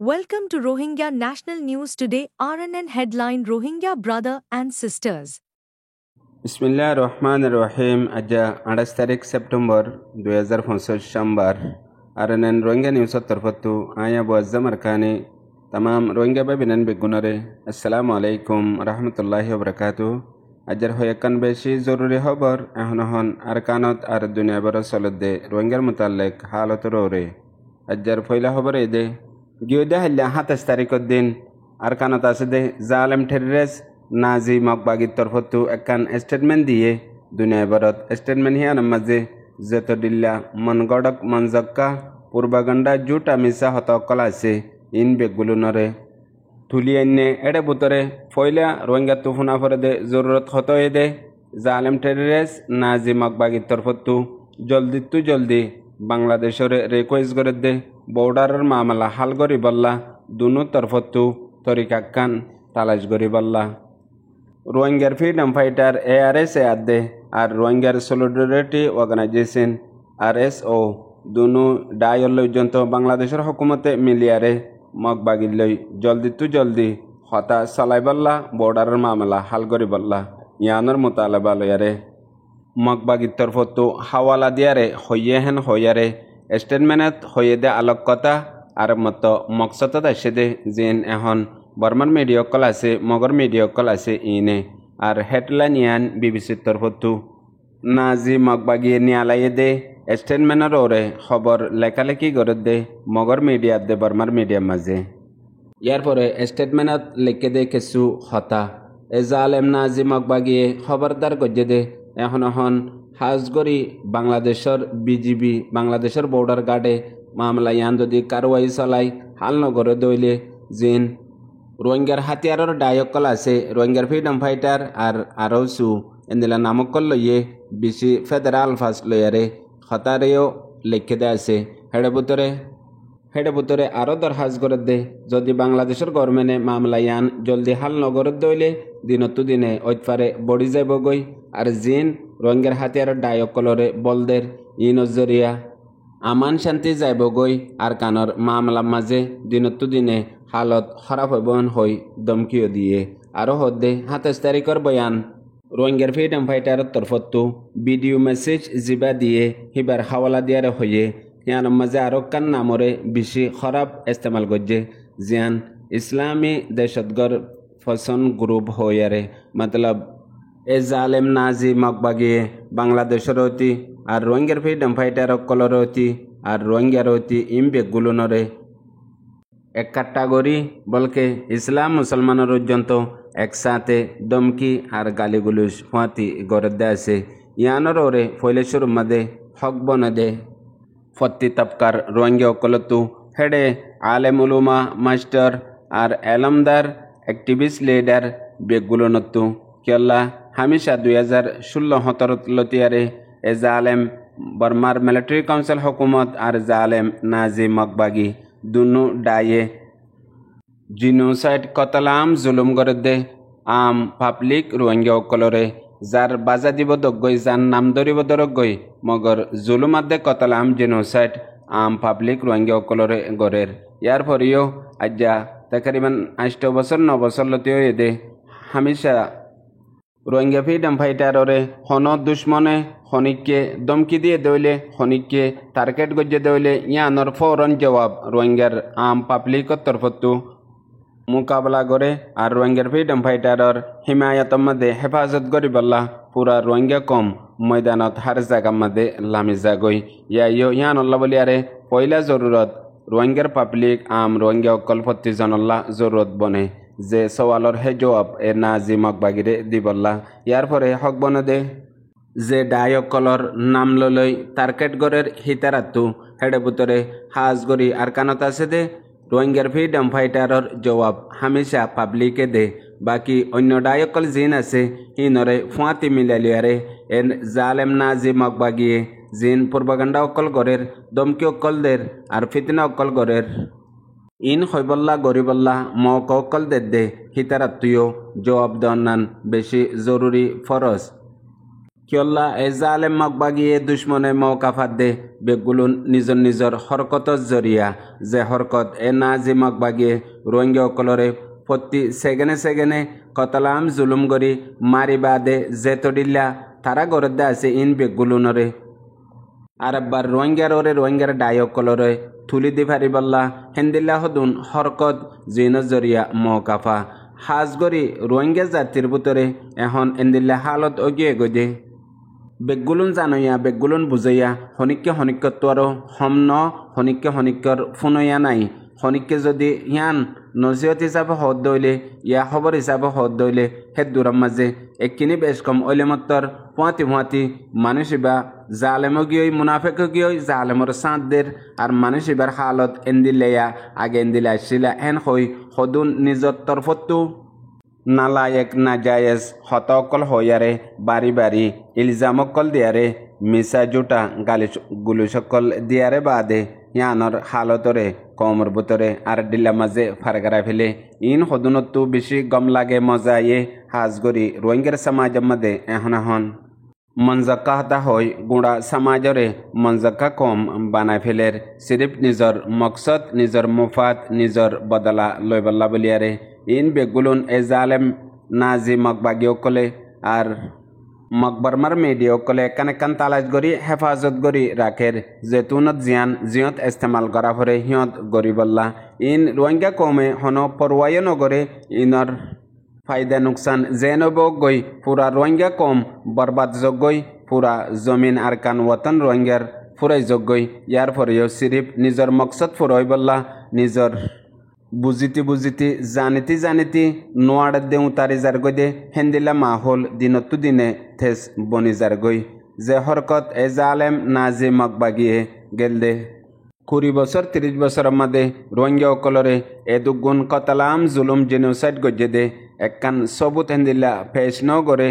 Welcome to Rohingya National News Today. RNN headline: Rohingya brother and sisters. बिस्मिल्लाहिर्रहमानिर्रहीम আজ 28 তারিখ September 2025 সোমবার RNN Rohingya news তরফতু আয়া বুয়াজ্জা মারকানি तमाम রোহিঙ্গা বেবিনান বেগুনরে আসসালামু আলাইকুম রাহমাতুল্লাহি ওয়া বারাকাতুহু আজর হয়াকান বেশি জরুরি খবর এহনহন আরকানত আর দুনিয়া বড় সলদে রোহিঙ্গার মুতাল্লিক হালত রোরে আজর পয়লা খবর এদে গিয়দা হল্লা 27 তারিখের দিন আরকানত আছে দে জালেম টেররিস্ট নাজি মকবাগির তরফতু একখান স্টেটমেন্ট দিয়ে দুনিয়া ভারত স্টেটমেন্ট হিয়ান মাঝে জেতদিল্লা মনগড়ক মনজক্কা পূর্বাগণ্ডা জুট মিসা হতকল আছে ইন বেগগুলো নরে তুলি আইনে এড়ে বুতরে ফয়লা রোহিঙ্গা তুফুনা ফরে দে জরুরত হত দে জালেম টেররিস্ট নাজি মকবাগির তরফতু জলদি বাংলাদেশের রিকোয়েস্ট করে দে বর্ডারের মামলা হাল করি বললা দুনো তরফতু তরিকাক্কান তালাশ করি বললা রোহিঙ্গার ফ্রিডম ফাইটার ARS আদে আর রোহিঙ্গার সলিডারিটি অর্গানাইজেশন RSO দুনো ডায়লজন্ত বাংলাদেশের হুকুমতে মিলিয়ারে মগবাগিলই জলদি হতা চালাইবল্লা বর্ডারের মামলা হাল করিবল্লা ইয়ানোর মোতালেবা লয়ারে মগবাগির তরফতো হাওয়ালা দিয়ারে হইয়ারে স্টেটমেন্টত হইয়ে দে আলোকতা আর মতো মকসদত আসে দে যেন এখন বর্মার মিডিয়া কল আছে মগর মিডিয়া কল আছে ইনে আর হেডলাইন ইয়ান বিবিসির তরফতু নাজি মগবাগিয়ে নিয়ালাইয়ে দে স্টেটমেন্টের ওরে খবর লেখালেখি করে দে মগর মিডিয়া দে বর্মার মিডিয়ার মাঝে ইয়ার পরে স্টেটমেন্টত লিখে দে কিছু হতা এ জালেম নাজি মগবাগিয়ে খবরদার গজে দে এখন হাজগরি বাংলাদেশের বিজিবি বাংলাদেশের বর্ডার গার্ডে মামলা ইয়ান যদি কারওয়াই চলাই হাল নগরে দইলে জিন রোহিঙ্গার হাতিয়ারের ডায়কল আছে রোহিঙ্গার ফ্রিডম ফাইটার আর আরসু এন্দিলা নামকল লইয়ে বিসি ফেডারাল ফার্স্ট লয়ারে হতারেও লিখে দে আছে হেডে বুতরে আরও দরখাস্ত করে দে যদি বাংলাদেশের গভর্নমেন্টে মামলা ইয়ান জলদি হাল নগরত দইলে দিনতো দিনে ঐতফারে বড়ি যাব গই আর জিন রোহিঙ্গার হাতিয়ারের ডায়কলরে বলদের ইনজরিয়া আমান শান্তি যাইব গই আর কানর মামলা মাঝে দিনতো দিনে হালত খারাপ হইবন হই দমকিও দিয়ে আরও হদ্দে 27 তারিখের বয়ান রোহিঙ্গার ফ্রিডম ফাইটারের তরফতো ভিডিও মেসেজ জিবা দিয়ে হিবার হাওয়ালা দিয়ারে হইয়ে ইয়ার মাঝে আরও কান নামরে বেশি খারাপ ইস্তেমাল করছে জিয়ান ইসলামী দহশতগর ফসন গ্রুপ হইয়ারে মতলব এ জালেম নাজি মকবাগিয়ে বাংলাদেশের অতি আর রোহিঙ্গার ফ্রিডম ফাইটার কলর অতি আর রোহিঙ্গার অতি ইমবেগুলো নরে এক কাটাগরি বলকে ইসলাম মুসলমানের পর্যন্ত একসাথে দমকি আর গালিগুলুস ফাঁতি গড়ে দে আছে ইয়ানোর ওরে ফৈলেশ্বর মাদে হক বনে দে ফত্তি তবকার রোহিঙ্গা কলতু হেডে আলেম উলুমা মাস্টার আর এলমদার অ্যাক্টিভিস্ট লিডার বেগুলো নতু কেল্লা হামিশা 2016-17 লতিয়ারে এ জালেম বর্মার মিলিটারি কাউন্সিল হুকুমত আর জালেম নাজি মকবাগি দুনু ডায়ে জিনোসাইড কতলাম জুলুম করে দে আম পাবলিক রোহিঙ্গা কলরে যার বাজা দিব দগই যার নাম ধরিব দরগই মগর জুলুম আদে কতলাম জিনোসাইড আম পাবলিক রোহিঙ্গা কলরে গরের ইয়ার পরেও আজ্জা তকরিবান 8 বছর 9 বছর লতিও এদে হামেশা রোহিঙ্গা ফ্রিডম ফাইটাররে হন দুশ্মনে খনিককে দমকি দিয়ে দইলে খনিককে টার্গেট গজ্জে দইলে ইয়ানোর ফৌরন জবাব রোহিঙ্গার আম পাবলিকর তরফতু মোকাবেলা করে আর রোহিঙ্গার ফ্রিডম ফাইটারর হিমায়তর মধ্যে হেফাজত করি বললা পুরা রোহিঙ্গা কম ময়দানত হার জায়গার মধ্যে লামি যাগই ইয়ানল্লা বলিয়ারে পয়লা জরুরত রোহিঙ্গার পাবলিক আম রোহিঙ্গা অকল প্রতিজনল্লা জরুরত বনে যে সওয়ালর হে জবাব এ নাজি মকবাগিরে দিবল্লা ইয়ার পরে হক বনে দে যে ডায়কলর নাম লই টার্গেট গড়ের হিতারাতু হেডে বুতরে হাজগরি আর কানত আছে দে রোহিঙ্গার ফ্রিডম ফাইটারর জবাব হামেশা পাবলিকে দে বাকি অন্য ডায়কল জিন আছে হিনরে ফুয়াতি মিলালিয়ারে এন জালেম নাজি মকবাগিয়ে জিন পূর্বাগান্ডা অকল গড়ের দমকি অকলদের আর ফিতনা অকল গড়ের ইন হইবল্লা গরিবল্লা মক অকল দে হিতারাতুও জবাব দন্নান বেশি জরুরি ফরজ কিয়ল্লা এ জালেম মকবাগিয়ে দুশ্মনে মৌকাফাত দে বেগুলুন নিজর নিজর হরকতর জরিয়া যে হরকত এ নাজি মকবাগিয়ে রোহিঙ্গা অকলরে প্রতি সেকেন্ডে কতলাম জুলুম গরি মারি বাদে যে তডিল্লা তারা গরদ্দে আছে ইন বেগুলুনরে আর একবার রোহিঙ্গার ডায়কলরে তুলি দি পারিবল্লা হেন্দিল্লা হদুন হরকত জিন জরিয়া মৌকাফা হাজগরি রোহিঙ্গা জাতির ভিতরে এখন এন্দিল্লা হালত অগিয়ে গদে বেগুলুন জানইয়া বেগুলুন বুঝাইয়া হনিক্য তোয়ারো হমন হনিক্যর ফুনইয়া নাই হনিক্যে যদি ইয়ান নজিয়ত হিসাবে হদ দইলে ইয়া খবর হিসাবে হদ দইলে হে দূরম মাঝে একখিনি বেশ কম ওইলে মত্তর পুঁয়াতি মানুষ ইবা জালেমও গিয়ে মুনাফেক গিয়ে জালেমর সাঁতদের আর মানুষ ইবার হালত এন্দিলেয়া আগে এন্দিলে আসছিলা এন হই সদুন নিজর তরফতো নালায়েক নাজায়েজ হতকল হইয়ারে বাড়ি ইলজামকল দিয়ারে মিসা জুটা গুলুসকল দিয়ারে বাদে ইয়ানর হালতরে কমর বুতরে আর ডিল্লা মাঝে ফারগারা ফেলে ইন হদুনতো বেশি গম লাগে মজা ইয়ে হাজগরি রোহিঙ্গার সমাজের মধ্যে এখন মঞ্জক্কা হতা হয় গুঁড়া সমাজরে মঞ্জক্কা কম বানাই ফেলের সিরিফ নিজর মকসদ নিজর মুফাত নিজর বদলা লইবল্লা বলিয়ারে ইন বেগুলুন এ জালেম নাজি মকবাগি অকলে আর মকবরমার মেডি অকলে কান তালাশ গরি হেফাজত গরি রাখের জেতুনত জিয়ত ইস্তেমাল করা ফরে সিয়ত গরিবল্লা ইন রোহিঙ্গা কমে হন পরোয়াইও নগরে ইনর ফায়দা নুকসান জেনব গই পুরা রোহিঙ্গা কম বরবাদ যোগ্যই পুরা জমিন আর কান ওয়াতন রোহিঙ্গার ফুরাই যোগ্যই ইয়ার ফরেও সিরিফ নিজর মকসদ ফুরই বল্লা নিজর বুজিতি জানিতি নোয়াড় দেউ তারি যার গই দে হেন্দিলা মাহল দিনতো দিনে থেস বনি যার গই যে হরকত এ জালেম নাজি মকবাগিয়ে গেল দে 20 বছর 30 বছরের মধ্যে রোহিঙ্গা অকলরে এ দুগুণ কতলাম জুলুম জেনোসাইড গজে দে একখান সবুত হেন্দিল্লা ফেস ন করে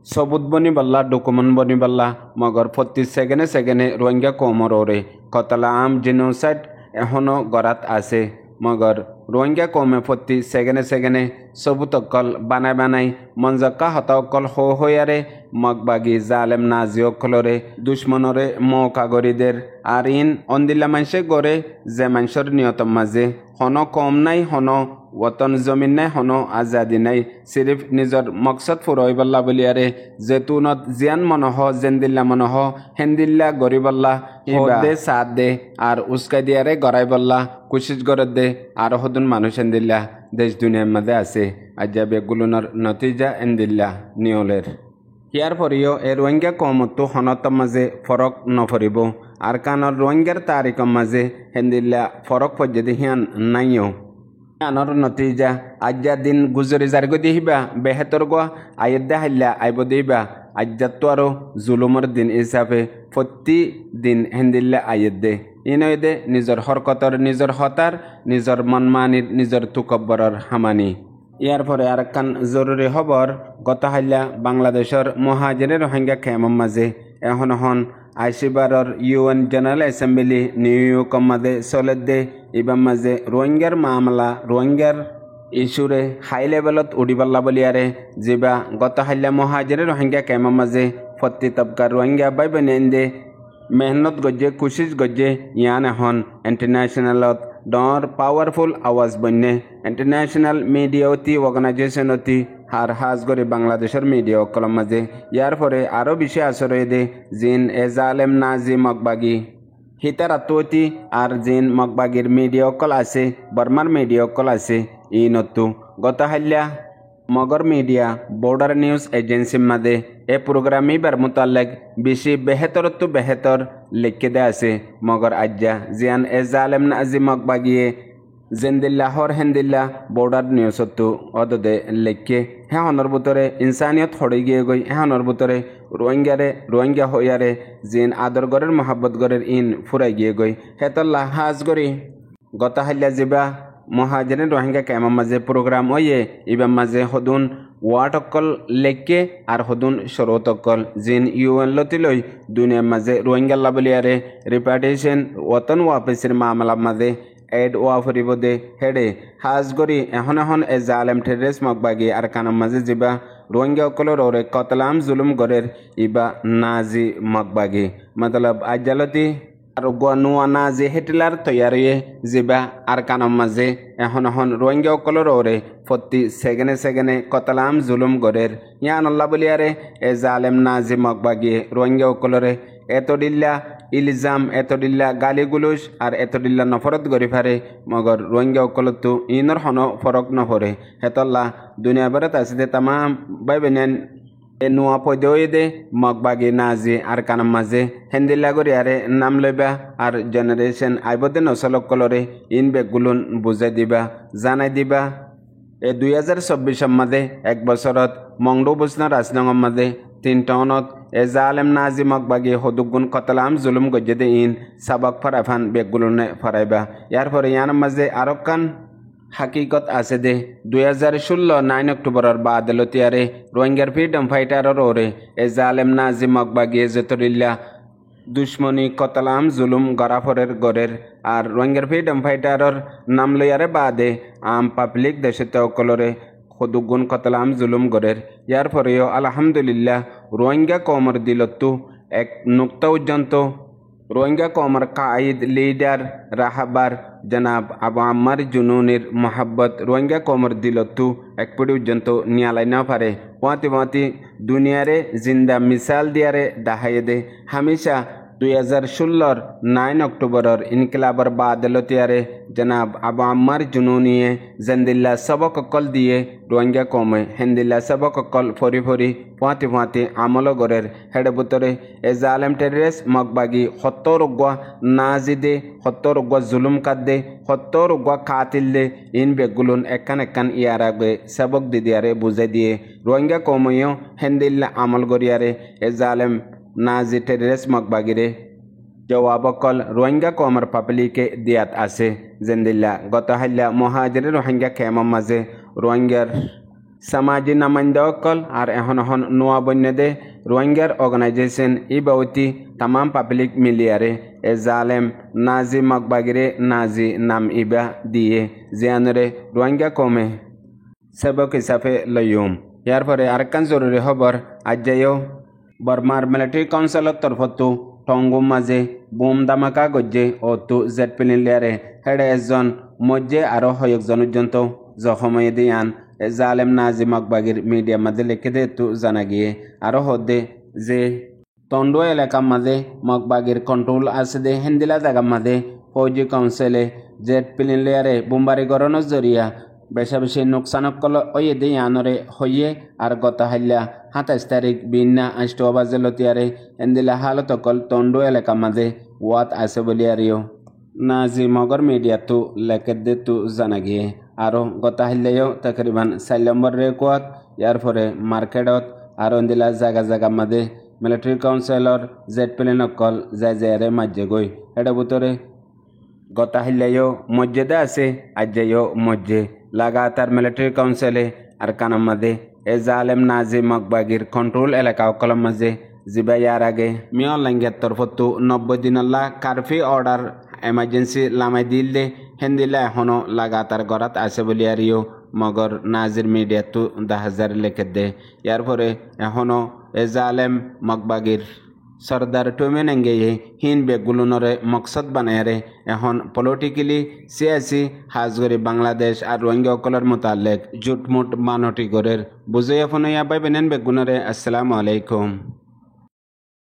সবুত বনি বল্লা ডকুমেন্ট বনি বল্লা মগর প্রতি সেকেন্ডে রোহিঙ্গা কমর ওরে কতলাম জেনোসাইড এখনো গড়াত আছে মগর রোহিঙ্গা কমে প্রতি সেকেন্ডে সবুত অকল বানাই মঞ্জক্কা হত অকল হইয়ারে মগবাগি জালেম নাজি অকলরে দুশ্মনরে মৌকাগরিদের আর ইন অন্দিল্লা মানুষে গড়ে যে মানুষের নিয়তম মাঝে হন কম নাই হন ওতন জমিন নাই হন আজাদি নাই সিরিফ নিজর মকসদ ফুরই বল্লা বলিয়ারে জেতুনত জিয়ান মনহ জেন্দিল্লা মনহ হেন্দিল্লা গরিবল্লা দে সাথ দে আর উস্কাই দিয়ারে গড়াই বল্লা কুশিস গরত দে আর হদুন মানুষ এন্দিল্লা দেশ দুনিয়ার মধ্যে আছে আজ্জা বেগুলুনার নতিজা এন্দিল্লা নিয়লের ইয়ার পরেও এ রোহিঙ্গা কমতো হনতম মাঝে ফরক নফরিব আর কানর রোহিঙ্গার তারিখর মাঝে হেন্দিল্লা ফরক পর্যন্ত হিয়ান নাইও আনর নতিজা আজ্জা দিন গুজরি জারগো দিহিবা বেহেতর গো আয়েদ্দা হাইল্লা আইব দিবা আজ্জাতো আরো জুলুমর দিন হিসাবে প্রতি দিন হেন্দিল্লা আয়েদ্দে ইনদে নিজর হরকতর নিজর হতার নিজর মনমানির নিজর তুকব্বরর হামানি ইয়ার পরে আর কান জরুরি খবর গত হাইল্লা বাংলাদেশের মহাজের রোহিঙ্গা খেমর মাঝে এখন আইসিবারর UN জেনারেল অ্যাসেম্বলি নিউ ইয়র্কের মাঝে চলে দে এবার মাঝে রোহিঙ্গার মামলা রোহিঙ্গার ইস্যুরে হাই লেভেলত উড়িবাল্লা বলিয়ারে যেবা গত হাইল্লা মহাজের রোহিঙ্গা খেমর মাঝে প্রতি তবকার রোহিঙ্গা বাই বেনেন্দে মেহনত গজ্জে কুশিস গজ্জে ইয়ান এখন ইন্টারন্যাশনালত ডর পাওয়ারফুল আওয়াজ বন্যে ইন্টারন্যাশনাল মিডিয়া অতি অর্গানাইজেশন অতি আর হাজ করে বাংলাদেশের মিডিয়া অকলম মাঝে ইয়ার পরে আরও বেশি আশ্রয় দে জিন এ জালেম নাজি মকবাগি হিতার আত্মতি আর জিন মকবাগির মিডিয়া অকল আছে বর্মার মিডিয়া অকল আছে ই নতু গত হাল্লা মগর মিডিয়া বর্ডার নিউজ এজেন্সির মাঝে এ প্রোগ্রামই বার মোতালেক বেশি বেহেতরতো বেহেতর লিখে দে আছে মগর আজ্জা জিয়ান এ জালেম নাজি মকবাগিয়ে জেন্দিল্লা হর হেন্দিল্লা বর্ডার নিউজতো অদদে লিখে হ্যাঁ ভিতরে ইনসানিয়ত হড়ে গিয়ে গই হ্যাঁ ভিতরে রোহিঙ্গা হইয়ারে জিন আদর গরের মহাব্বত গরের ইন ফুরাই গিয়ে গই হেতল্লা হাজ গরি গত হাল্লা যাবা মহাজের রোহিঙ্গা কেমন মাঝে প্রোগ্রাম ওয়ে ইবার মাঝে হদুন ওয়ার্ড অকল লেখকে আর হদুন শরত অকল জিন UN লতি লই দুনিয়ার মাঝে রোহিঙ্গা লাবলিয়ারে রিপার্টেশন ওতন ওয়াপিসের মামলা মাঝে এড ওয়া ফুরিব দে হেডে হাজ গরি এখন এ জালেম টেরেস মকবাগি আর কানম মাঝে যাবা রোহিঙ্গা অকলর ওরে কতলাম জুলুম গরের ইবা নাজি মকবাগি মতলব আজালতি আর গুয়ানুয়া নাজি হেটিলার তৈয়ারিয়ে জিবা আর কানম মাঝে এখন রোহিঙ্গা অকলর ওরে প্রতি সেকেন্ডে কতলাম জুলুম গরের ইয়ান আল্লাহ বলিয়ারে এ জালেম নাজি মকবাগি রোহিঙ্গা অকলরে এতদিল্লা ইলিজাম এতদিল্লা গালিগুলুস আর এতদিল্লা নফরত গরি ফারে মগর রোহিঙ্গা অকলতো ইনর হন ফরক নফরে হেতল্লা দুনিয়া বেড়াত আছে তামাম বাইবেনেন এ নোয়া পদে দে মগবাগি নাজি আর কানাম মাঝে হেন্দিল্লা গরি আরে নাম লইবা আর জেনারেশন আইবদে নসলকলরে ইন বেগুলুন বুঝাই দিবা জানাই দিবা এ 2024 মাঝে এক বছরত মংডু বুসনা রাজনগর মাঝে 3 টাউনত এ জালেম নাজি মকবাগি হদুগুন কতলাম জুলুম গজ্জেদে ইন সাবক ফরাফান বেগুলুনে ফরাইবা ইয়ার পরে ইয়ার মাঝে আরকান হাকিকত আছে দে 2016 9 অক্টোবরের বাদলতিয়ারে রোহিঙ্গার ফ্রিডম ফাইটারর ওরে এ জালেম নাজি মকবাগি জতরিল্লা দুশ্মনী কতলাম জুলুম গরাফরের গরের আর রোহিঙ্গার ফ্রিডম ফাইটারর নাম লইয়ারে বাদে আম পাবলিক দেশে তকলরে খুদুগুন কতলাম জুলুম গরের ইয়ার পরেও আলহামদুলিল্লাহ রোহিঙ্গা কমর দিলতু এক নুক্তা পর্যন্ত রোহিঙ্গা কমর কাঈদ লিডার রাহাবার জনাব আবু আম্মার জুনুনির মোহাব্বত রোহিঙ্গা কমর দিলতু এক পর্যন্ত নিয়ালাই না পারে পাতি দুনিয়ারে জিন্দা মিসাল দিয়ারে দাহাইয়ে দে হামেশা 2016 9 অক্টোবরের ইনকিলাবর বাদলতিয়ারে জনাব আবু আম্মার জুনুনিয়ে জেন্দিল্লা সবক কল দিয়ে রোহিঙ্গা কমে হেন্দিল্লা সবক কল ফরি পাতি আমল গরের হেডে বুতরে এ জালেম টেরিস মকবাগি 70 রুগা নাজিদে 70 রুগা জুলুম কাদে 70 রুগা কাতিল দে ইন বেগুলুন একান ইয়ারাগে সবক দিদিয়ারে বুঝাই দিয়ে রোহিঙ্গা কমেও হেন্দিল্লা আমল গরিয়ারে এ জালেম নাজি টেরিস মকবাগিরে জবাবকল রোহিঙ্গা কমর পাবলিকে দিয়াত আছে জেন্দিল্লা গত হাল্লা মহাজির রোহিঙ্গা খেমম মাঝে রোহিঙ্গার সামাজিক নামাইন্দকল আর এখন নোয়া বন্যদে রোহিঙ্গার অর্গানাইজেশন ইবাউতি তামাম পাবলিক মিলিয়ারে এ জালেম নাজি মকবাগিরে নাজি নাম ইবা দিয়ে জিয়ানরে রোহিঙ্গা কমে সেবক হিসাবে লইম ইয়ার পরে আরেকখান জরুরি খবর আজ্জায়ও বর্মার মিলিটারি কাউন্সিলৰ তরফতো টঙ্গুম মাঝে বোম দামাকা গজ্জে ও তু জেট পিলিয়ারে হেডে এজন মজ্জে আরো হয়কজন পর্যন্ত জখময়ে দিয়ান জালেম নাজি মকবাগির মিডিয়া মাঝে লিখে দে তু জানা গিয়ে আরো হদে যে তন্ডু এলাকার মাঝে মকবাগির কন্ট্রোল আছে দে হেন্দিলা জায়গার মাঝে ফৌজি কাউন্সিলে জেট পিলিয়ারে বোমবারি গরণের জরিয়া বেশি নোকসানকল ওয়ে দে আনরে হইয়ে আর গত হাল্লা 27 তারিখ বিন্না 8 বাজে লতিয়ারে হেন্দিলা হালতকল তন্ডু এলাকার মাঝে ওয়াত আছে বলিয়ারিও নাজি মগর মিডিয়া তু লেখে দে তু জানা গিয়ে আরো গত হাল্লায়ও তকরিবান 4 নম্বর রেকোয়াত ইয়ার পরে মার্কেটত আর হেন্দিলা জায়গা মাঝে মিলিটারি কাউন্সিলর জেট প্লেন অকল যারে মাঝে গই এটা ভিতরে গত হাল্লায়ও মসজিদে আছে আজ্জায়ও মসজিদ লাগাতার মিলিটারি কাউন্সিলে আর কানাম মাঝে এ জালেম নাজি মকবাগির কন্ট্রোল এলাকা কলম মাঝে জিবা ইয়ার আগে মিয়র লাঙ্গের তরফতো 90 দিনল্লা কারফিউ অর্ডার এমার্জেন্সি লামাই দিলে হেন্দিলা এখনো লাগাতার গড়াত আছে বলি আরিও মগর নাজির মিডিয়াতো 10,000 লেখে দে ইয়ার পরে এখনো এ জালেম মকবাগির সর্দার টুমেনেঙ্গে হিন বেগুলুনরে মকসদ বানায়ারে এখন পলিটিক্যালি সিয়াসি হাজগরি বাংলাদেশ আর রোহিঙ্গা অকলের মোতালেক জুটমুট মানটি গরের বুঝে এখন ইয়া পাইবেন বেগুনরে। আসসালামু আলাইকুম।